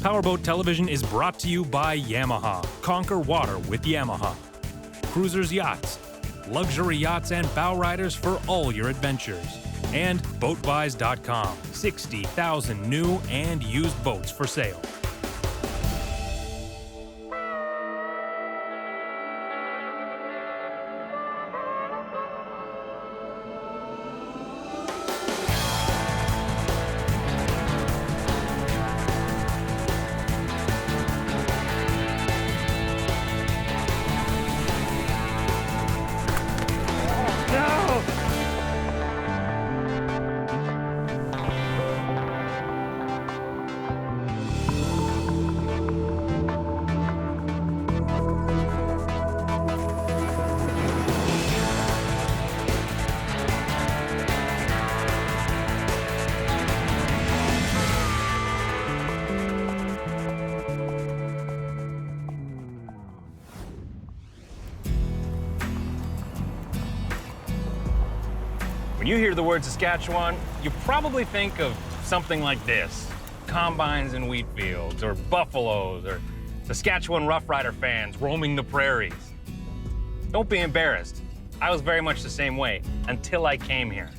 PowerBoat Television is brought to you by Yamaha. Conquer water with Yamaha. Cruisers Yachts. Luxury yachts and bow riders for all your adventures. And BoatBuys.com. 60,000 new and used boats for sale. When you hear the word Saskatchewan, you probably think of something like this: combines and wheat fields, or buffaloes, or Saskatchewan Rough Rider fans roaming the prairies. Don't be embarrassed. I was very much the same way until I came here.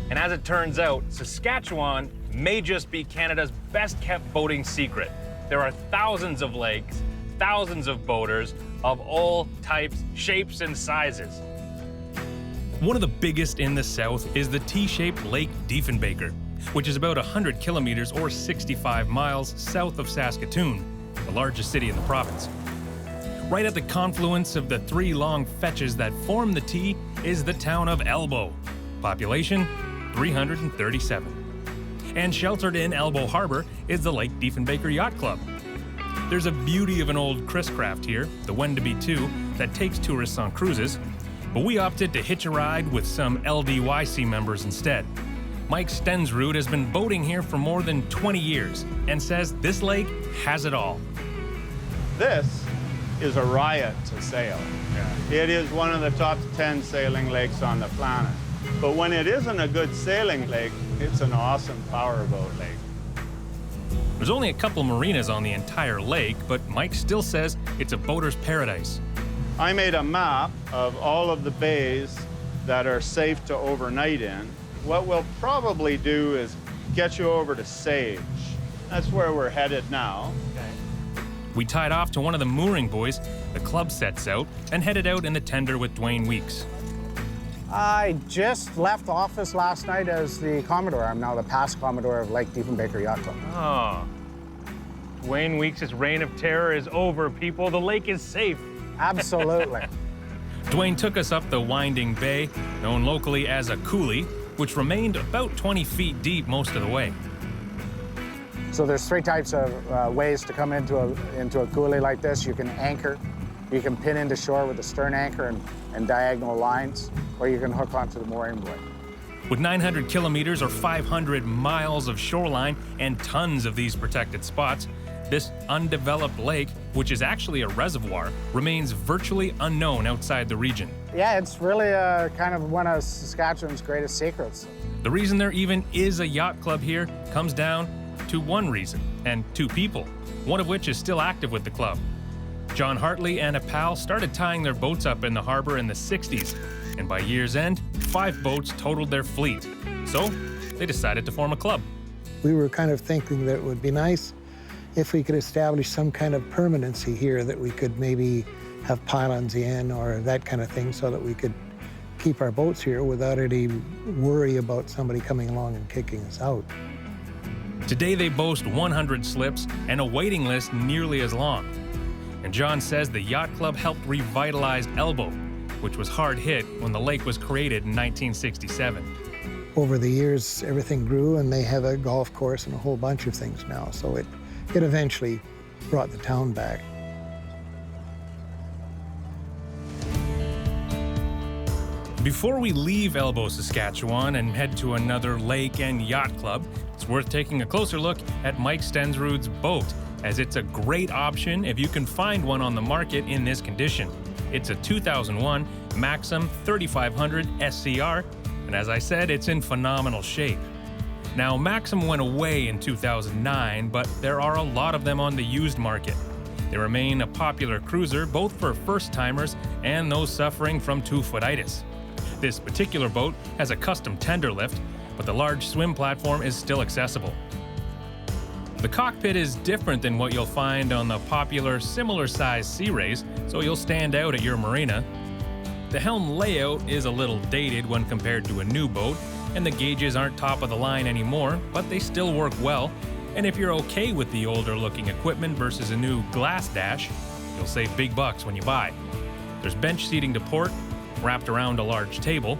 And as it turns out, Saskatchewan may just be Canada's best-kept boating secret. There are thousands of lakes, thousands of boaters of all types, shapes, and sizes. One of the biggest in the south is the T-shaped Lake Diefenbaker, which is about 100 kilometers or 65 miles south of Saskatoon, the largest city in the province. Right at the confluence of the three long fetches that form the T is the town of Elbow. Population, 337. And sheltered in Elbow Harbor is the Lake Diefenbaker Yacht Club. There's a beauty of an old Princecraft here, the Wendaby 2, that takes tourists on cruises, but we opted to hitch a ride with some LDYC members instead. Mike Stensrud has been boating here for more than 20 years and says this lake has it all. This is a riot to sail. It is one of the top 10 sailing lakes on the planet. But when it isn't a good sailing lake, it's an awesome powerboat lake. There's only a couple marinas on the entire lake, but Mike still says it's a boater's paradise. I made a map of all of the bays that are safe to overnight in. What we'll probably do is get you over to Sage. That's where we're headed now. Okay. We tied off to one of the mooring buoys, the club sets out, and headed out in the tender with Dwayne Weeks. I just left office last night as the Commodore. I'm now the past Commodore of Lake Diefenbaker Yacht Club. Oh. Dwayne Weeks' reign of terror is over, people. The lake is safe. Absolutely. Dwayne took us up the winding bay, known locally as a coulee, which remained about 20 feet deep most of the way. So there's three types of ways to come into a coulee like this. You can anchor, you can pin into shore with a stern anchor and diagonal lines, or you can hook onto the mooring buoy. With 900 kilometers or 500 miles of shoreline and tons of these protected spots, this undeveloped lake, which is actually a reservoir, remains virtually unknown outside the region. Yeah, it's really kind of one of Saskatchewan's greatest secrets. The reason there even is a yacht club here comes down to one reason, and two people, one of which is still active with the club. John Hartley and a pal started tying their boats up in the harbor in the 60s, and by year's end, 5 boats totaled their fleet. So they decided to form a club. We were kind of thinking that it would be nice if we could establish some kind of permanency here, that we could maybe have pylons in or that kind of thing, so that we could keep our boats here without any worry about somebody coming along and kicking us out. Today they boast 100 slips and a waiting list nearly as long. And John says the yacht club helped revitalize Elbow, which was hard hit when the lake was created in 1967. Over the years, everything grew, and they have a golf course and a whole bunch of things now, so it eventually brought the town back. Before we leave Elbow, Saskatchewan and head to another lake and yacht club, it's worth taking a closer look at Mike Stensrud's boat, as it's a great option if you can find one on the market in this condition. It's a 2001 Maxum 3500 SCR, and as I said, it's in phenomenal shape. Now, Maxum went away in 2009, but there are a lot of them on the used market. They remain a popular cruiser both for first-timers and those suffering from two-footitis. This particular boat has a custom tender lift, but the large swim platform is still accessible. The cockpit is different than what you'll find on the popular similar-sized Sea Rays, so you'll stand out at your marina. The helm layout is a little dated when compared to a new boat, and the gauges aren't top of the line anymore, but they still work well. And if you're okay with the older looking equipment versus a new glass dash, you'll save big bucks when you buy. There's bench seating to port, wrapped around a large table,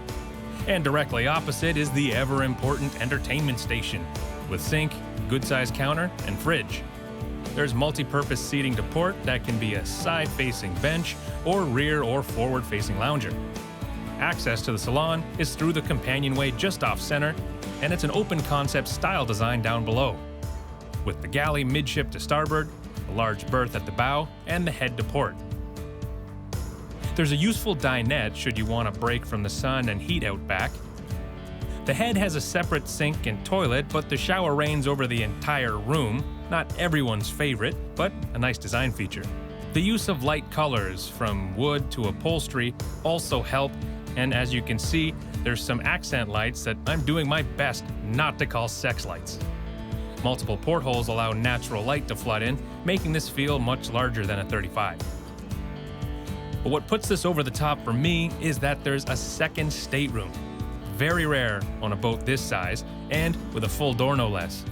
and directly opposite is the ever important entertainment station, with sink, good-sized counter, and fridge. There's multi-purpose seating to port that can be a side-facing bench or rear or forward-facing lounger. Access to the salon is through the companionway just off center, and it's an open-concept style design down below, with the galley midship to starboard, a large berth at the bow, and the head to port. There's a useful dinette should you want a break from the sun and heat out back. The head has a separate sink and toilet, but the shower reigns over the entire room. Not everyone's favorite, but a nice design feature. The use of light colors, from wood to upholstery, also help, and as you can see, there's some accent lights that I'm doing my best not to call sex lights. Multiple portholes allow natural light to flood in, making this feel much larger than a 35. But what puts this over the top for me is that there's a second stateroom. Very rare on a boat this size, and with a full door no less.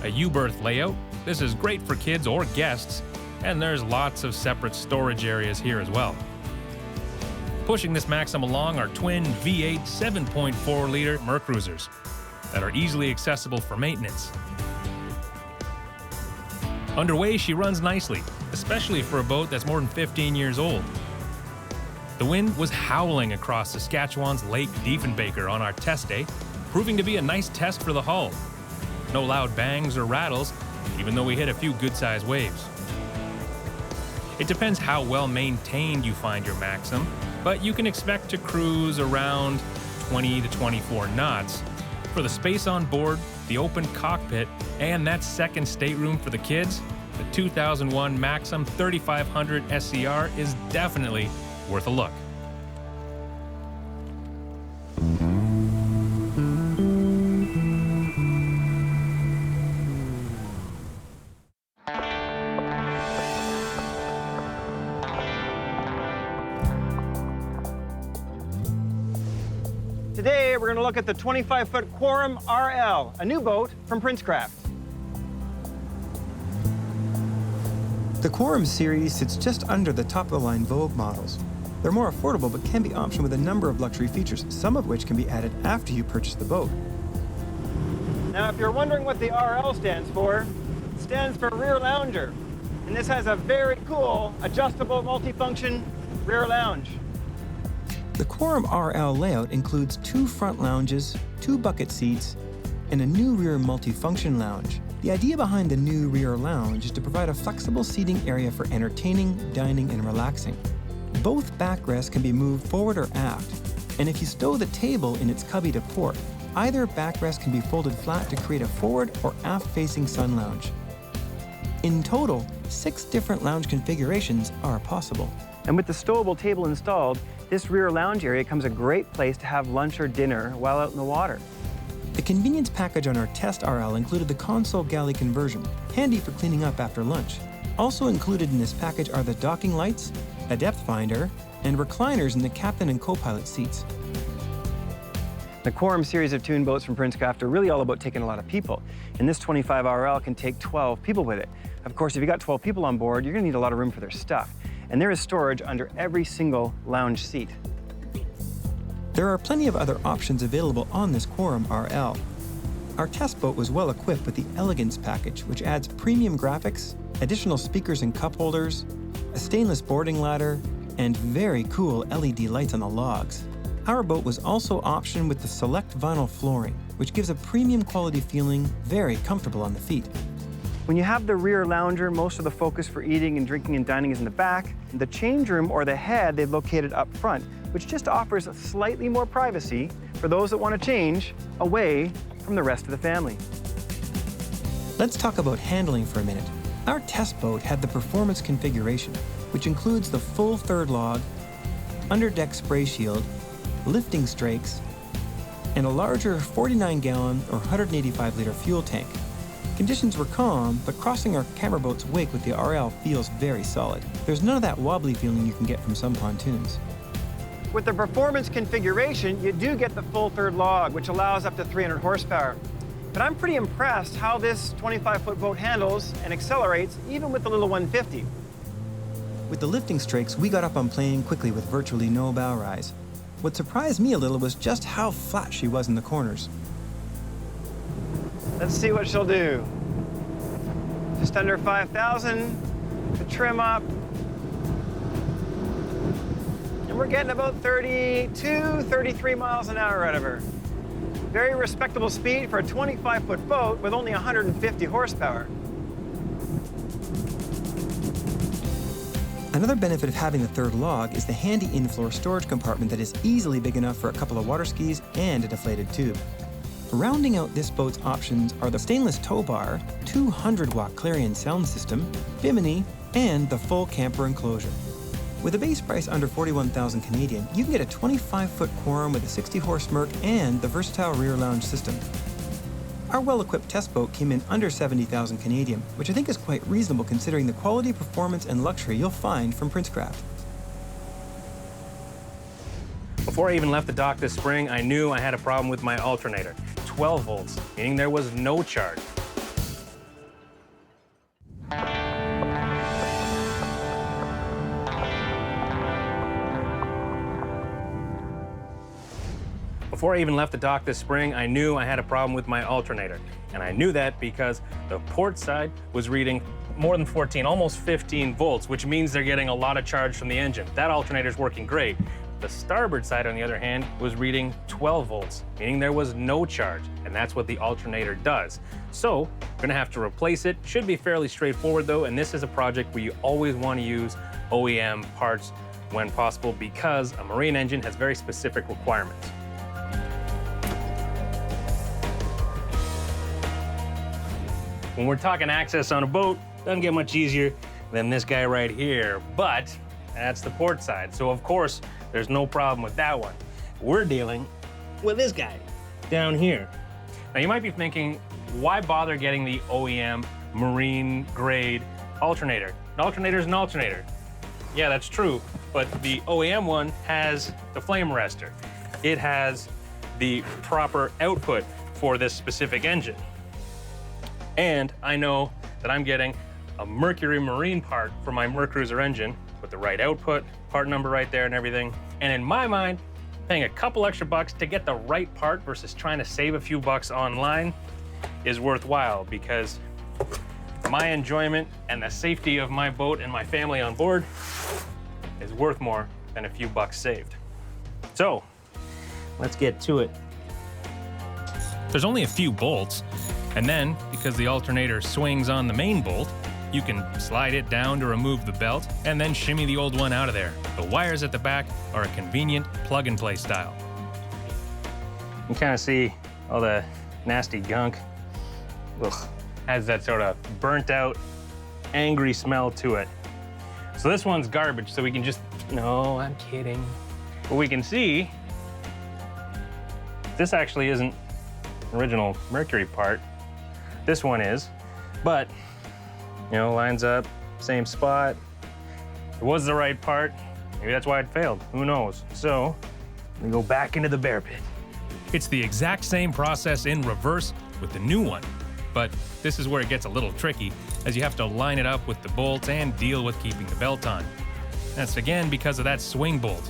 A U-berth layout, this is great for kids or guests, and there's lots of separate storage areas here as well. Pushing this Maxum along are twin V8 7.4-liter Mercruisers that are easily accessible for maintenance. Underway, she runs nicely, especially for a boat that's more than 15 years old. The wind was howling across Saskatchewan's Lake Diefenbaker on our test day, proving to be a nice test for the hull. No loud bangs or rattles, even though we hit a few good-sized waves. It depends how well maintained you find your Maxum, but you can expect to cruise around 20 to 24 knots. For the space on board, the open cockpit, and that second stateroom for the kids, the 2001 Maxum 3500 SCR is definitely worth a look. Today, we're going to look at the 25-foot Quorum RL, a new boat from Princecraft. The Quorum series sits just under the top-of-the-line Vogue models. They're more affordable but can be optioned with a number of luxury features, some of which can be added after you purchase the boat. Now, if you're wondering what the RL stands for, it stands for rear lounger. And this has a very cool, adjustable, multifunction rear lounge. The Quorum RL layout includes 2 front lounges, 2 bucket seats, and a new rear multifunction lounge. The idea behind the new rear lounge is to provide a flexible seating area for entertaining, dining, and relaxing. Both backrests can be moved forward or aft, and if you stow the table in its cubby to port, either backrest can be folded flat to create a forward or aft-facing sun lounge. In total, 6 different lounge configurations are possible. And with the stowable table installed, this rear lounge area becomes a great place to have lunch or dinner while out in the water. The convenience package on our test RL included the console galley conversion, handy for cleaning up after lunch. Also included in this package are the docking lights, a depth finder, and recliners in the captain and co-pilot seats. The Quorum series of tune boats from Princecraft are really all about taking a lot of people, and this 25 RL can take 12 people with it. Of course, if you got 12 people on board, you're going to need a lot of room for their stuff, and there is storage under every single lounge seat. There are plenty of other options available on this Quorum RL. Our test boat was well equipped with the Elegance package, which adds premium graphics, additional speakers and cup holders, a stainless boarding ladder, and very cool LED lights on the logs. Our boat was also optioned with the Select vinyl flooring, which gives a premium quality feeling, very comfortable on the feet. When you have the rear lounger, most of the focus for eating and drinking and dining is in the back. The change room or the head they've located up front, which just offers slightly more privacy for those that want to change away from from the rest of the family. Let's talk about handling for a minute. Our test boat had the performance configuration, which includes the full third log, underdeck spray shield, lifting strakes, and a larger 49-gallon or 185-liter fuel tank. Conditions were calm, but crossing our camera boat's wake with the RL feels very solid. There's none of that wobbly feeling you can get from some pontoons. With the performance configuration, you do get the full third log, which allows up to 300 horsepower. But I'm pretty impressed how this 25-foot boat handles and accelerates even with the little 150. With the lifting strakes, we got up on plane quickly with virtually no bow rise. What surprised me a little was just how flat she was in the corners. Let's see what she'll do. Just under 5,000, the trim up. And we're getting about 32, 33 miles an hour out of her. Very respectable speed for a 25-foot boat with only 150 horsepower. Another benefit of having the third log is the handy in-floor storage compartment that is easily big enough for a couple of water skis and a deflated tube. Rounding out this boat's options are the stainless tow bar, 200-watt Clarion sound system, bimini, and the full camper enclosure. With a base price under 41,000 Canadian, you can get a 25-foot Quorum with a 60-horse Merc and the versatile rear lounge system. Our well-equipped test boat came in under 70,000 Canadian, which I think is quite reasonable considering the quality, performance, and luxury you'll find from Princecraft. Before I even left the dock this spring, I knew I had a problem with my alternator. 12 volts, meaning there was no charge. Before I even left the dock this spring, I knew I had a problem with my alternator. And I knew that because the port side was reading more than 14, almost 15 volts, which means they're getting a lot of charge from the engine. That alternator's working great. The starboard side, on the other hand, was reading 12 volts, meaning there was no charge, and that's what the alternator does. So, we're gonna have to replace it. Should be fairly straightforward though, and this is a project where you always wanna use OEM parts when possible because a marine engine has very specific requirements. When we're talking access on a boat, doesn't get much easier than this guy right here, but that's the port side. So of course, there's no problem with that one. We're dealing with this guy down here. Now you might be thinking, why bother getting the OEM marine grade alternator? An alternator is an alternator. Yeah, that's true, but the OEM one has the flame arrestor. It has the proper output for this specific engine. And I know that I'm getting a Mercury Marine part for my Mercruiser engine with the right output, part number right there and everything. And in my mind, paying a couple extra bucks to get the right part versus trying to save a few bucks online is worthwhile because my enjoyment and the safety of my boat and my family on board is worth more than a few bucks saved. So, let's get to it. There's only a few bolts, and then, because the alternator swings on the main bolt, you can slide it down to remove the belt and then shimmy the old one out of there. The wires at the back are a convenient plug-and-play style. You can kind of see all the nasty gunk. Ugh. Has that sort of burnt out, angry smell to it. So this one's garbage, so we can just, no, I'm kidding. But we can see, this actually isn't an original Mercury part. This one is, but, you know, lines up, same spot. It was the right part. Maybe that's why it failed, who knows? So, we go back into the bear pit. It's the exact same process in reverse with the new one, but this is where it gets a little tricky, as you have to line it up with the bolts and deal with keeping the belt on. That's again because of that swing bolt.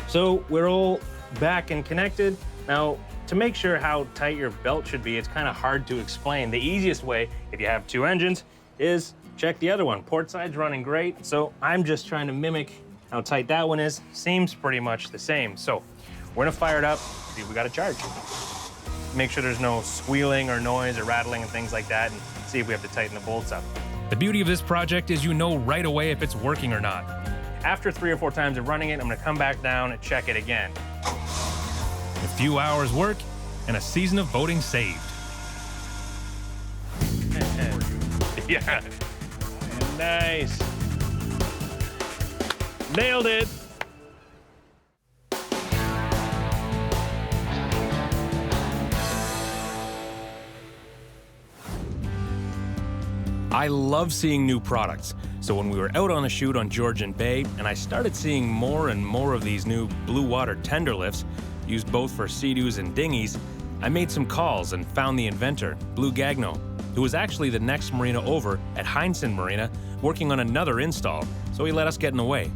So we're all back and connected. Now, to make sure how tight your belt should be, it's kind of hard to explain. The easiest way, if you have two engines, is check the other one. Port side's running great, so I'm just trying to mimic how tight that one is. Seems pretty much the same. So we're gonna fire it up, see if we got a charge. Make sure there's no squealing or noise or rattling and things like that, and see if we have to tighten the bolts up. The beauty of this project is you know right away if it's working or not. After 3 or 4 times of running it, I'm gonna come back down and check it again. A few hours work, and a season of boating saved. Yeah. Nice. Nailed it. I love seeing new products, so when we were out on a shoot on Georgian Bay and I started seeing more and more of these new Blu Water tender lifts, used both for sea-doos and dinghies, I made some calls and found the inventor, Blu Gagno, who was actually the next marina over at Heinsohn Marina working on another install, so he let us get in the way.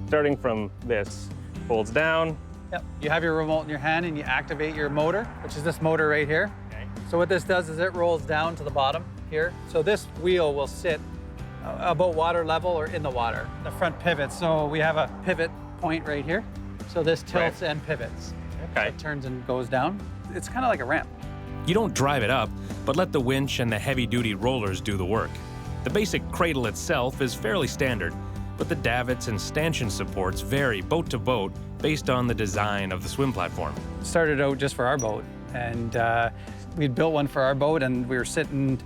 Starting from this, folds down. Yep. You have your remote in your hand and you activate your motor, which is this motor right here. Okay. So what this does is it rolls down to the bottom here. So this wheel will sit about water level or in the water. The front pivot, so we have a pivot point right here. So this tilts and pivots. Okay. So it turns and goes down. It's kind of like a ramp. You don't drive it up, but let the winch and the heavy-duty rollers do the work. The basic cradle itself is fairly standard, but the davits and stanchion supports vary boat to boat based on the design of the swim platform. Started out just for our boat, and we'd built one for our boat, and we were sitting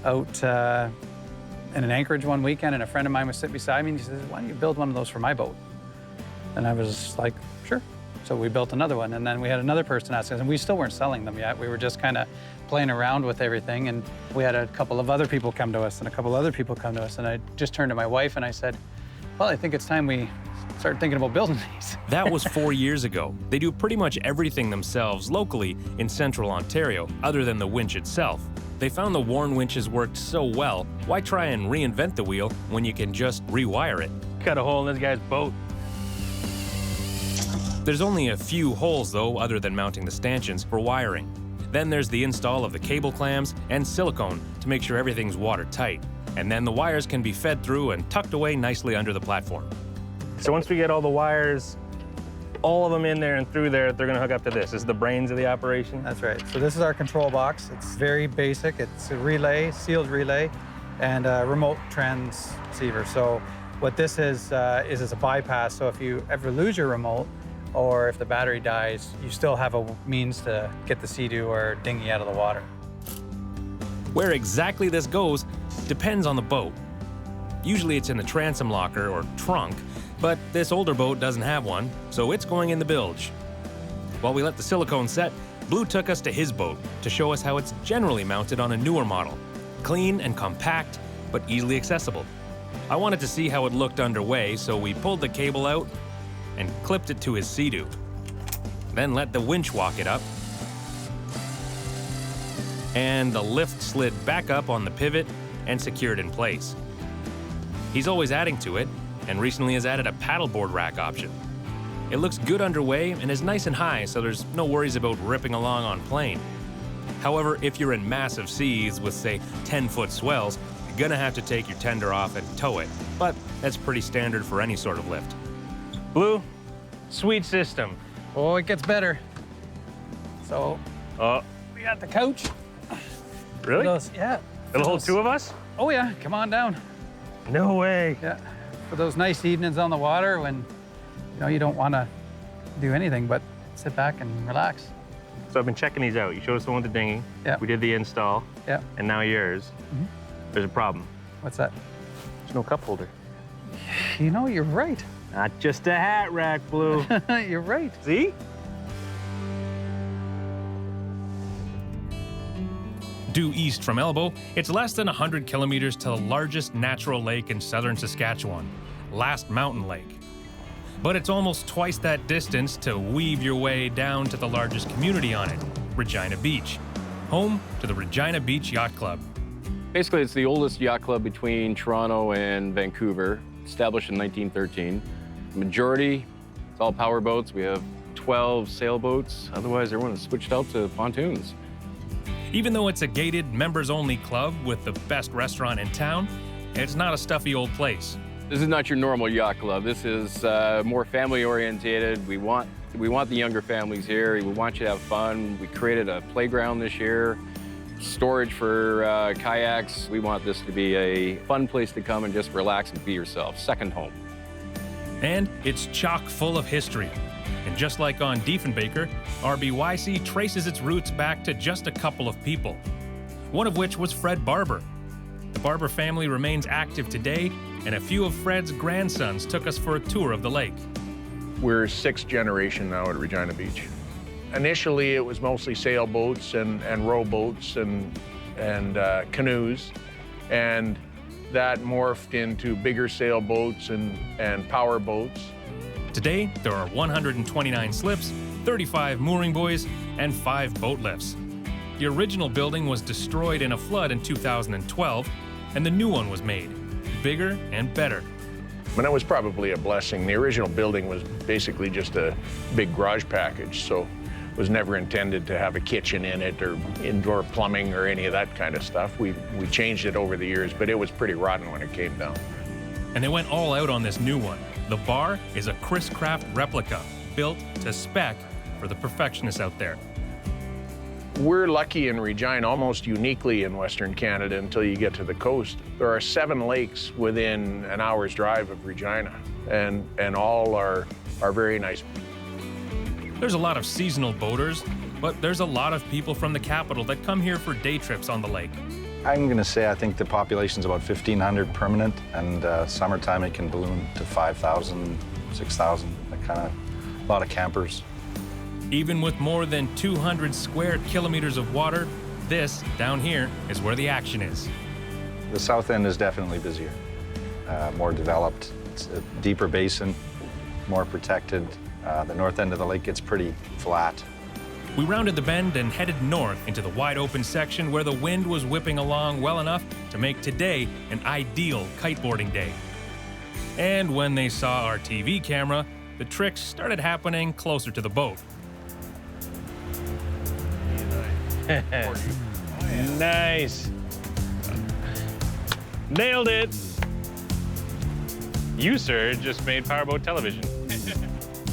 out in an anchorage one weekend, and a friend of mine was sitting beside me, and he says, "Why don't you build one of those for my boat?" And I was like, "Sure." So we built another one, and then we had another person ask us, and we still weren't selling them yet. We were just kind of playing around with everything, and we had a couple of other people come to us, and a couple other people come to us, and I just turned to my wife and I said, "Well, I think it's time we start thinking about building these." That was 4 years ago. They do pretty much everything themselves locally in central Ontario, other than the winch itself. They found the Warn winches worked so well, why try and reinvent the wheel when you can just rewire it? Cut a hole in this guy's boat. There's only a few holes though, other than mounting the stanchions for wiring. Then there's the install of the cable clamps and silicone to make sure everything's watertight. And then the wires can be fed through and tucked away nicely under the platform. So once we get all the wires, all of them in there and through there, they're gonna hook up to this. This is the brains of the operation? That's right. So this is our control box. It's very basic. It's a relay, sealed relay, and a remote transceiver. So what this is a bypass. So if you ever lose your remote, or if the battery dies, you still have a means to get the Sea-Doo or dinghy out of the water. Where exactly this goes depends on the boat. Usually it's in the transom locker or trunk, but this older boat doesn't have one, so it's going in the bilge. While we let the silicone set, Blu took us to his boat to show us how it's generally mounted on a newer model. Clean and compact, but easily accessible. I wanted to see how it looked underway, so we pulled the cable out and clipped it to his Sea-Doo. Then let the winch walk it up. And the lift slid back up on the pivot and secured in place. He's always adding to it, and recently has added a paddleboard rack option. It looks good underway and is nice and high, so there's no worries about ripping along on plane. However, if you're in massive seas with, say, 10-foot swells, you're gonna have to take your tender off and tow it, but that's pretty standard for any sort of lift. Blu, sweet system. Oh, it gets better. So Oh, we got the couch. really? Yeah. It'll hold two of us? Oh yeah, come on down. No way. Yeah. For those nice evenings on the water when you don't want to do anything but sit back and relax. So I've been checking these out. You showed us the one with the dinghy. Yeah. We did the install. Yeah. And now yours. There's a problem. What's that? There's no cup holder. You're right. Not just a hat rack, Blu. You're right. See? Due east from Elbow, it's less than 100 kilometers to the largest natural lake in southern Saskatchewan, Last Mountain Lake. But it's almost twice that distance to weave your way down to the largest community on it, Regina Beach, home to the Regina Beach Yacht Club. Basically, it's the oldest yacht club between Toronto and Vancouver, established in 1913. The majority, it's all power boats. We have 12 sailboats. Otherwise, everyone is switched out to pontoons. Even though it's a gated, members-only club with the best restaurant in town, it's not a stuffy old place. This is not your normal yacht club. This is more family-oriented. We want the younger families here. We want you to have fun. We created a playground this year, storage for kayaks. We want this to be a fun place to come and just relax and be yourself. Second home. And it's chock full of history. And just like on Diefenbaker, RBYC traces its roots back to just a couple of people, one of which was Fred Barber. The Barber family remains active today, and a few of Fred's grandsons took us for a tour of the lake. We're sixth generation now at Regina Beach. Initially, it was mostly sailboats and rowboats and canoes, and that morphed into bigger sailboats and power boats. Today, there are 129 slips, 35 mooring buoys, and 5 boat lifts. The original building was destroyed in a flood in 2012, and the new one was made, bigger and better. And it was probably a blessing. The original building was basically just a big garage package, so it was never intended to have a kitchen in it or indoor plumbing or any of that kind of stuff. We changed it over the years, but it was pretty rotten when it came down. And they went all out on this new one. The bar is a Princecraft replica, built to spec for the perfectionists out there. We're lucky in Regina, almost uniquely in Western Canada until you get to the coast. There are 7 lakes within an hour's drive of Regina, and all are very nice. There's a lot of seasonal boaters, but there's a lot of people from the capital that come here for day trips on the lake. I'm going to say I think the population's about 1,500 permanent, and summertime it can balloon to 5,000, 6,000, that kind of, a lot of campers. Even with more than 200 square kilometers of water, this, down here, is where the action is. The south end is definitely busier, more developed. It's a deeper basin, more protected. The north end of the lake gets pretty flat. We rounded the bend and headed north into the wide open section where the wind was whipping along well enough to make today an ideal kiteboarding day. And when they saw our TV camera, the tricks started happening closer to the boat. Nice. Nailed it. You, sir, just made PowerBoat Television.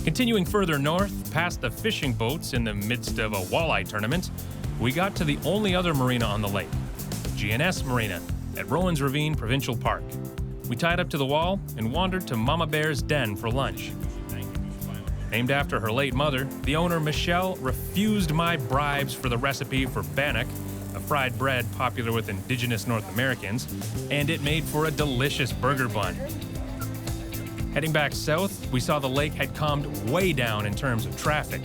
Continuing further north, past the fishing boats in the midst of a walleye tournament, we got to the only other marina on the lake, GNS Marina, at Rowan's Ravine Provincial Park. We tied up to the wall and wandered to Mama Bear's Den for lunch. Named after her late mother, the owner, Michelle, refused my bribes for the recipe for bannock, a fried bread popular with Indigenous North Americans, and it made for a delicious burger bun. Heading back south, we saw the lake had calmed way down in terms of traffic.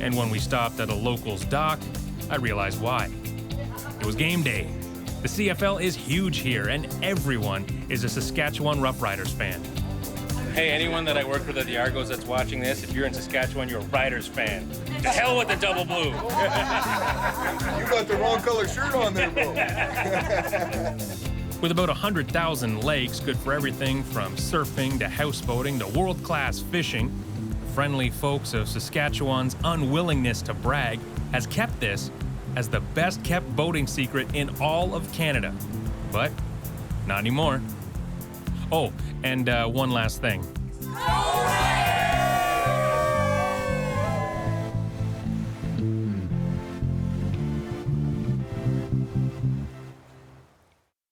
And when we stopped at a local's dock, I realized why. It was game day. The CFL is huge here, and everyone is a Saskatchewan Roughriders fan. Hey, anyone that I work with at the Argos that's watching this, if you're in Saskatchewan, you're a Riders fan. To hell with the double blue. You got the wrong color shirt on there, bro. With about 100,000 lakes, good for everything from surfing to houseboating to world-class fishing, the friendly folks of Saskatchewan's unwillingness to brag has kept this as the best-kept boating secret in all of Canada. But not anymore. Oh, and one last thing.